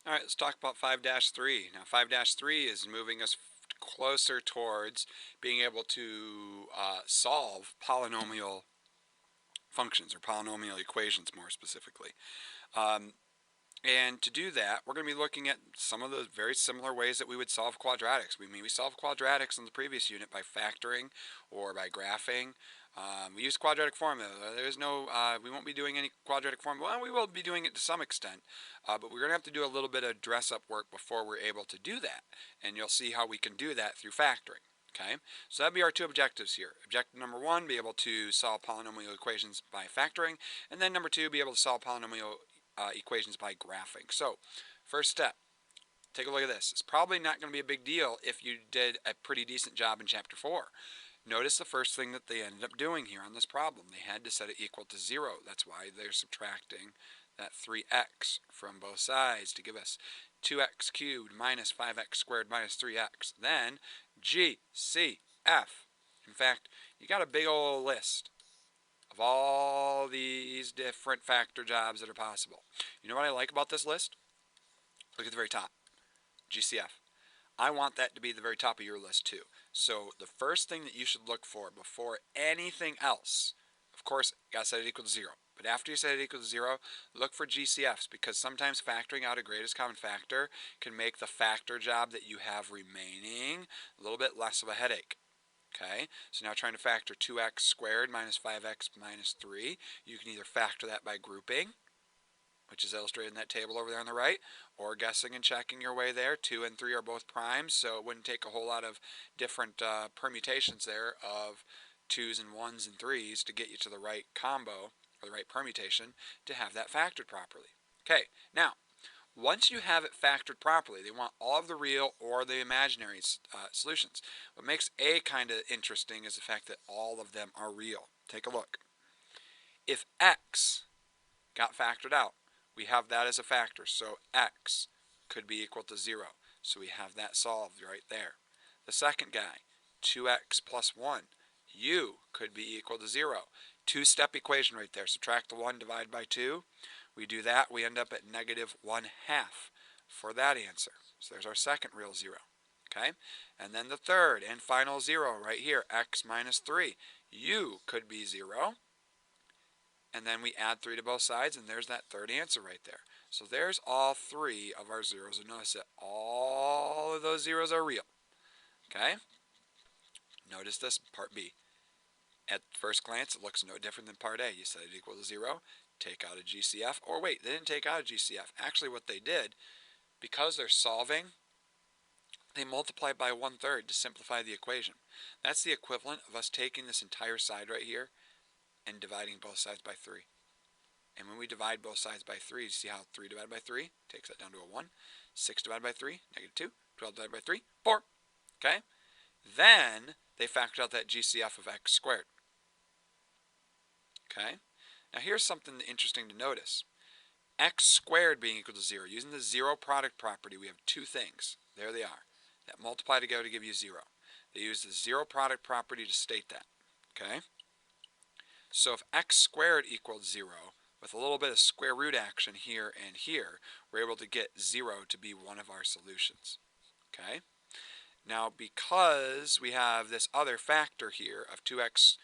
All right, let's talk about 5-3. Now 5-3 is moving us closer towards being able to solve polynomial functions or polynomial equations more specifically. Um, and to do that, we're going to be looking at some of the very similar ways that we would solve quadratics. We solved quadratics in the previous unit by factoring or by graphing. We use quadratic formula. There's no, we won't be doing any quadratic formula. Well, we will be doing it to some extent, but we're going to have to do a little bit of dress-up work before we're able to do that. And you'll see how we can do that through factoring. Okay, so that'd be our two objectives here. Objective number one, be able to solve polynomial equations by factoring, and then number two, be able to solve polynomial equations by graphing. So, first step, take a look at this. It's probably not going to be a big deal if you did a pretty decent job in Chapter 4. Notice the first thing that they ended up doing here on this problem. They had to set it equal to 0. That's why they're subtracting that 3x from both sides to give us 2x cubed minus 5x squared minus 3x. Then G, C, F. In fact, you got a big old list of all these different factor jobs that are possible. You know what I like about this list? Look at the very top, GCF. I want that to be the very top of your list too. So the first thing that you should look for before anything else, of course, you gotta set it equal to 0. But after you set it equal to 0, look for GCFs, because sometimes factoring out a greatest common factor can make the factor job that you have remaining a little bit less of a headache. Okay, so now trying to factor 2x squared minus 5x minus 3. You can either factor that by grouping, which is illustrated in that table over there on the right, or guessing and checking your way there. 2 and 3 are both primes, so it wouldn't take a whole lot of different permutations there of 2's and 1's and 3's to get you to the right combo, or the right permutation, to have that factored properly. Okay, now, once you have it factored properly, they want all of the real or the imaginary solutions. What makes A kind of interesting is the fact that all of them are real. Take a look. If x got factored out, we have that as a factor, so x could be equal to 0. So we have that solved right there. The second guy, 2x plus 1, u could be equal to 0. Two-step equation right there. Subtract the 1, divide by 2. We do that, we end up at negative 1/2 for that answer. So there's our second real 0. Okay? And then the third and final 0 right here, x minus 3. U could be 0. And then we add 3 to both sides, and there's that third answer right there. So there's all 3 of our zeros. And notice that all of those zeros are real. Okay? Notice this, part B. At first glance, it looks no different than part A. You set it equal to 0. Take out a GCF, or wait, they didn't take out a GCF. Actually, what they did, because they're solving, they multiplied by 1/3 to simplify the equation. That's the equivalent of us taking this entire side right here and dividing both sides by 3. And when we divide both sides by 3, you see how 3 divided by 3 takes that down to a 1. 6 divided by 3, negative 2. 12 divided by 3, 4. Okay? Then they factored out that GCF of x squared. Okay? Now here's something interesting to notice. X squared being equal to 0. Using the zero product property, we have two things. There they are. That multiply together to give you 0. They use the zero product property to state that. Okay? So if x squared equals 0, with a little bit of square root action here and here, we're able to get 0 to be one of our solutions. Okay? Now because we have this other factor here of x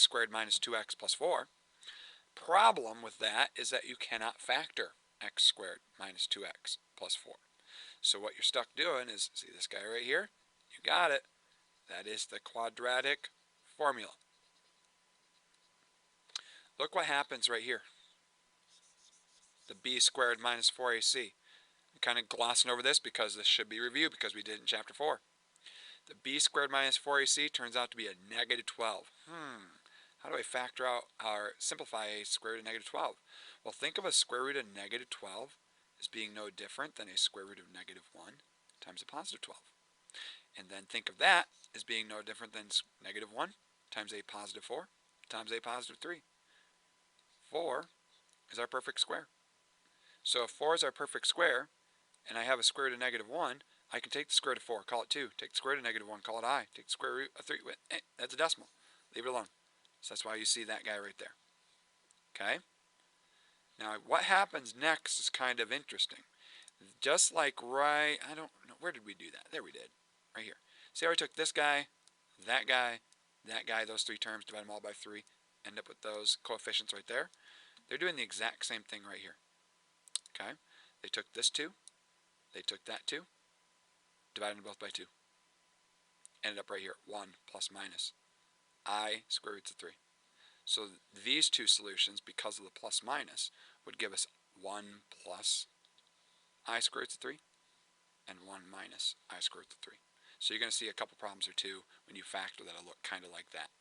squared minus 2x plus 4, problem with that is that you cannot factor x squared minus 2x plus 4. So what you're stuck doing is, see this guy right here? You got it. That is the quadratic formula. Look what happens right here. The b squared minus 4ac. I'm kind of glossing over this because this should be reviewed because we did it in chapter 4. The b squared minus 4ac turns out to be a negative 12. How do I factor out or simplify a square root of negative 12? Well, think of a square root of negative 12 as being no different than a square root of negative 1 times a positive 12. And then think of that as being no different than negative 1 times a positive 4 times a positive 3. 4 is our perfect square. So if 4 is our perfect square, and I have a square root of negative 1, I can take the square root of 4, call it 2. Take the square root of negative 1, call it I. Take the square root of 3, that's a decimal. Leave it alone. So that's why you see that guy right there. Okay? Now what happens next is kind of interesting. Just like I don't know, where did we do that? There we did, right here. See how I took this guy, that guy, that guy, those three terms, divide them all by 3, end up with those coefficients right there. They're doing the exact same thing right here. Okay? They took this 2, they took that 2, divided them both by 2. Ended up right here, 1 plus minus I square roots of 3. So these two solutions, because of the plus minus, would give us 1 plus I square roots of 3 and 1 minus I square roots of 3. So you're going to see a couple problems or two when you factor that'll look kind of like that.